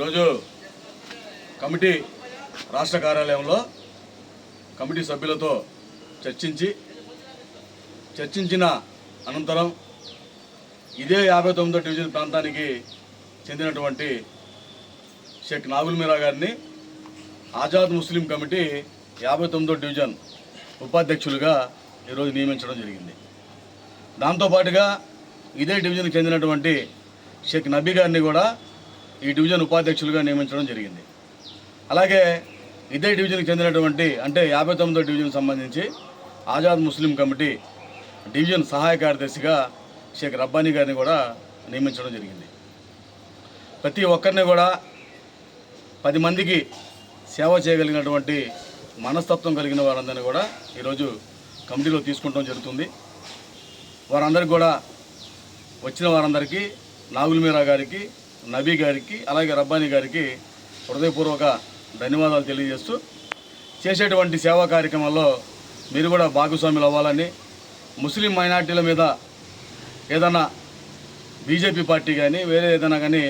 ఈరోజు కమిటీ రాష్ట్ర కార్యాలయంలో కమిటీ సభ్యులతో చర్చించిన అనంతరం ఇదే 59వ డివిజన్ ప్రాంతానికి చెందినటువంటి షేక్ నాగుల్ మీరా గారిని ఆజాద్ ముస్లిం కమిటీ 59వ డివిజన్ ఉపాధ్యక్షులుగా ఈరోజు నియమించడం జరిగింది. దాంతోపాటుగా ఇదే డివిజన్కి చెందినటువంటి షేక్ నబీ గారిని కూడా ఈ డివిజన్ ఉపాధ్యక్షులుగా నియమించడం జరిగింది. అలాగే ఇదే డివిజన్కి చెందినటువంటి అంటే 59వ డివిజన్కి సంబంధించి ఆజాద్ ముస్లిం కమిటీ డివిజన్ సహాయ కార్యదర్శిగా షేక్ రబ్బానీ గారిని కూడా నియమించడం జరిగింది. ప్రతి ఒక్కరిని కూడా 10 మందికి సేవ చేయగలిగినటువంటి మనస్తత్వం కలిగిన వారందరినీ కూడా ఈరోజు కమిటీలో తీసుకుంటాం జరుగుతుంది. వారందరికీ కూడా వచ్చిన వారందరికీ నాగుల్ మీరా గారికి, నబీ గారికి, అలాగే రబ్బానీ గారికి హృదయపూర్వక ధన్యవాదాలు తెలియజేస్తూ చేసేటువంటి సేవా కార్యక్రమాల్లో మీరు కూడా భాగస్వాములు అవ్వాలని, ముస్లిం మైనార్టీల మీద ఏదైనా బీజేపీ పార్టీ కానీ వేరే ఏదైనా కానీ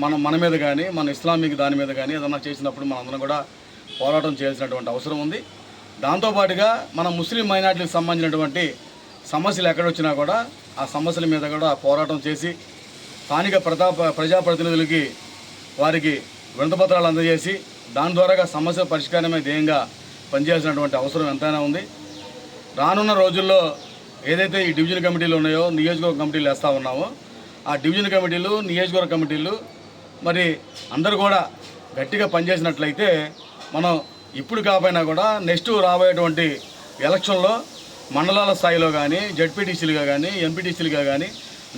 మన మీద కానీ మన ఇస్లామిక్ దాని మీద కానీ ఏదైనా చేసినప్పుడు మనందరం కూడా పోరాటం చేయాల్సినటువంటి అవసరం ఉంది. దాంతోపాటుగా మన ముస్లిం మైనార్టీలకు సంబంధించినటువంటి సమస్యలు ఎక్కడొచ్చినా కూడా ఆ సమస్యల మీద కూడా పోరాటం చేసి స్థానిక ప్రజాప్రతినిధులకి వారికి వినతిపత్రాలు అందజేసి దాని ద్వారా సమస్య పరిష్కారమే ధ్యేయంగా పనిచేయాల్సినటువంటి అవసరం ఎంతైనా ఉంది. రానున్న రోజుల్లో ఏదైతే ఈ డివిజన్ కమిటీలు ఉన్నాయో, నియోజకవర్గ కమిటీలు వేస్తూ ఉన్నామో ఆ డివిజన్ కమిటీలు, నియోజకవర్గ కమిటీలు మరి అందరూ కూడా గట్టిగా పనిచేసినట్లయితే మనం ఇప్పుడు కాకపోయినా కూడా నెక్స్ట్ రాబోయేటువంటి ఎలక్షన్లో మండలాల స్థాయిలో కానీ, జడ్పీటీసీలుగా కానీ, ఎంపీటీసీలుగా కానీ,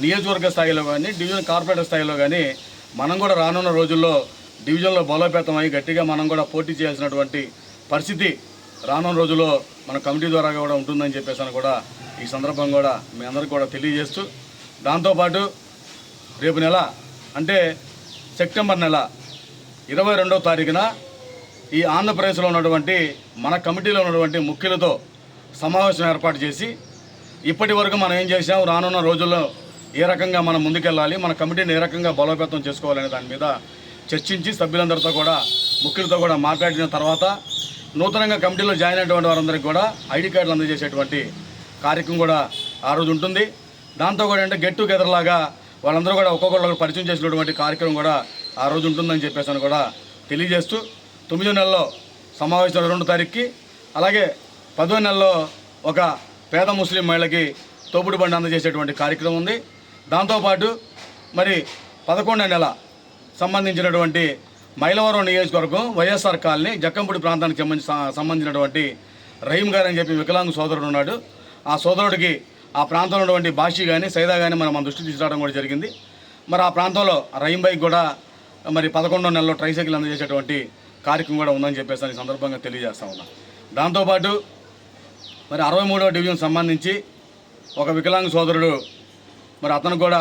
నియోజకవర్గ స్థాయిలో కానీ, డివిజన్ కార్పొరేటర్ స్థాయిలో కానీ మనం కూడా రానున్న రోజుల్లో డివిజన్లో బలోపేతం అయ్యి గట్టిగా మనం కూడా పోటీ చేయాల్సినటువంటి పరిస్థితి రానున్న రోజుల్లో మన కమిటీ ద్వారా కూడా ఉంటుందని చెప్పేసి కూడా ఈ సందర్భంగా కూడా మీ అందరికీ కూడా తెలియజేస్తూ, దాంతోపాటు రేపు నెల అంటే సెప్టెంబర్ నెల 22వ తారీఖున ఈ ఆంధ్రప్రదేశ్లో ఉన్నటువంటి మన కమిటీలో ఉన్నటువంటి ముఖ్యులతో సమావేశం ఏర్పాటు చేసి ఇప్పటి వరకు మనం ఏం చేసాం, రానున్న రోజుల్లో ఏ రకంగా మనం ముందుకెళ్ళాలి, మన కమిటీని ఏ రకంగా బలోపేతం చేసుకోవాలనే దాని మీద చర్చించి సభ్యులందరితో కూడా ముఖ్యులతో కూడా మాట్లాడిన తర్వాత నూతనంగా కమిటీలో జాయిన్ అయినటువంటి వారందరికీ కూడా ఐడి కార్డులు అందజేసేటువంటి కార్యక్రమం కూడా ఆ రోజు ఉంటుంది. దాంతో కూడా అంటే గెట్ టుగెదర్ లాగా వాళ్ళందరూ కూడా ఒక్కొక్కరు పరిచయం చేసినటువంటి కార్యక్రమం కూడా ఆ రోజు ఉంటుందని చెప్పేసి కూడా తెలియజేస్తూ 9వ నెలలో సమావేశం 22వ తారీఖుకి, అలాగే 10వ నెలలో ఒక పేద ముస్లిం మహిళకి తోపుడు బండి అందజేసేటువంటి కార్యక్రమం ఉంది. దాంతోపాటు మరి 11వ నెల సంబంధించినటువంటి మైలవరం నియోజకవర్గం వైఎస్ఆర్ కాలనీ జక్కంపూడి ప్రాంతానికి సంబంధించినటువంటి రహీం గారు అని చెప్పి వికలాంగ సోదరుడు ఉన్నాడు. ఆ సోదరుడికి ఆ ప్రాంతంలో ఉన్నటువంటి బాషి కానీ, సైదా కానీ మన దృష్టి తీసుకురావడం కూడా జరిగింది. మరి ఆ ప్రాంతంలో రహీం బైక్ కూడా మరి 11వ నెలలో ట్రైసైకిల్ అందజేసేటువంటి కార్యక్రమం కూడా ఉందని చెప్పేసి ఈ సందర్భంగా తెలియజేస్తా ఉన్నాం. దాంతోపాటు మరి 63వ డివిజన్ సంబంధించి ఒక వికలాంగ సోదరుడు మరి అతను కూడా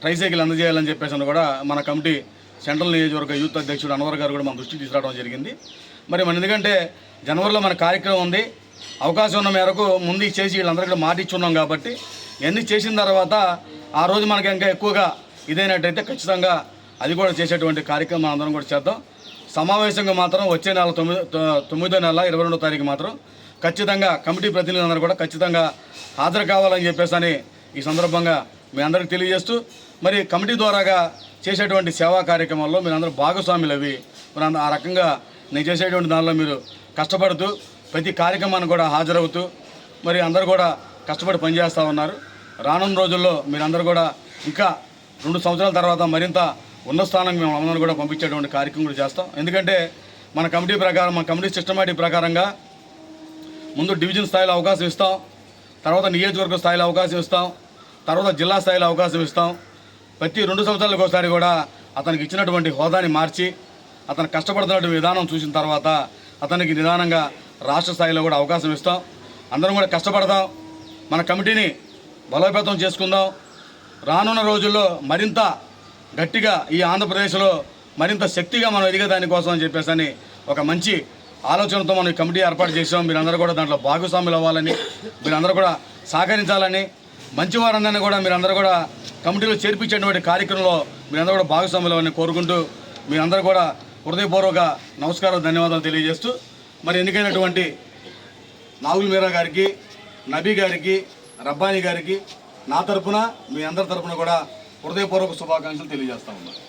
ట్రైసైకిల్ అందజేయాలని చెప్పేసి కూడా మన కమిటీ సెంట్రల్ నియోజకవర్గ యూత్ అధ్యక్షుడు అన్వర్ గారు కూడా మన దృష్టికి తీసుకురావడం జరిగింది. మరి మన ఎందుకంటే జనవరిలో మన కార్యక్రమం ఉంది, అవకాశం ఉన్న మేరకు ముందు చేసి వీళ్ళందరికీ మాట ఇచ్చున్నాం కాబట్టి ఇవన్నీ చేసిన తర్వాత ఆ రోజు మనకి ఇంకా ఎక్కువగా ఇదైనట్టయితే ఖచ్చితంగా అది కూడా చేసేటువంటి కార్యక్రమం అందరం కూడా చేద్దాం. సమావేశంగా మాత్రం వచ్చే నెల 9వ నెల 22వ తారీఖు మాత్రం ఖచ్చితంగా కమిటీ ప్రతినిధులందరూ కూడా ఖచ్చితంగా హాజరు కావాలని చెప్పేసి ఈ సందర్భంగా మీ అందరికీ తెలియజేస్తూ, మరి కమిటీ ద్వారాగా చేసేటువంటి సేవా కార్యక్రమాల్లో మీరందరూ భాగస్వాములు అవి మరి ఆ రకంగా నేను చేసేటువంటి దానిలో మీరు కష్టపడుతూ ప్రతి కార్యక్రమాన్ని కూడా హాజరవుతూ మరి అందరూ కూడా కష్టపడి పనిచేస్తూ ఉన్నారు. రానున్న రోజుల్లో మీరందరూ కూడా ఇంకా 2 సంవత్సరాల తర్వాత మరింత ఉన్నత స్థానానికి మేము అందరూ కూడా పంపించేటువంటి కార్యక్రమం కూడా చేస్తాం. ఎందుకంటే మన కమిటీ ప్రకారం, మన కమిటీ సిస్టమాటిక్ ప్రకారంగా ముందు డివిజన్ స్థాయిలో అవకాశం ఇస్తాం, తర్వాత నియోజకవర్గ స్థాయిలో అవకాశం ఇస్తాం, తర్వాత జిల్లా స్థాయిలో అవకాశం ఇస్తాం. ప్రతి 2 సంవత్సరాలకు ఒకసారి కూడా అతనికి ఇచ్చినటువంటి హోదాని మార్చి అతను కష్టపడుతున్నటువంటి విధానం చూసిన తర్వాత అతనికి నిదానంగా రాష్ట్ర స్థాయిలో కూడా అవకాశం ఇస్తాం. అందరం కూడా కష్టపడదాం, మన కమిటీని బలోపేతం చేసుకుందాం. రానున్న రోజుల్లో మరింత గట్టిగా ఈ ఆంధ్రప్రదేశ్లో మరింత శక్తిగా మనం ఎదిగే దానికోసం అని చెప్పేసి ఒక మంచి ఆలోచనతో మనం ఈ కమిటీ ఏర్పాటు చేసాం. మీరందరూ కూడా దాంట్లో భాగస్వాములు అవ్వాలని, మీరందరూ కూడా సహకరించాలని, మంచివారందరినీ కూడా మీరందరూ కూడా కమిటీలో చేర్పించేటువంటి కార్యక్రమంలో మీరందరూ కూడా భాగస్వాములు అవ్వాలని కోరుకుంటూ మీ అందరూ కూడా హృదయపూర్వక నమస్కారం, ధన్యవాదాలు తెలియజేస్తూ మరి ఎన్నికైనటువంటి నాగుల్ మీరా గారికి, నబీ గారికి, రబ్బానీ గారికి నా తరపున, మీ అందరి తరపున కూడా హృదయపూర్వక శుభాకాంక్షలు తెలియజేస్తా ఉన్నాను.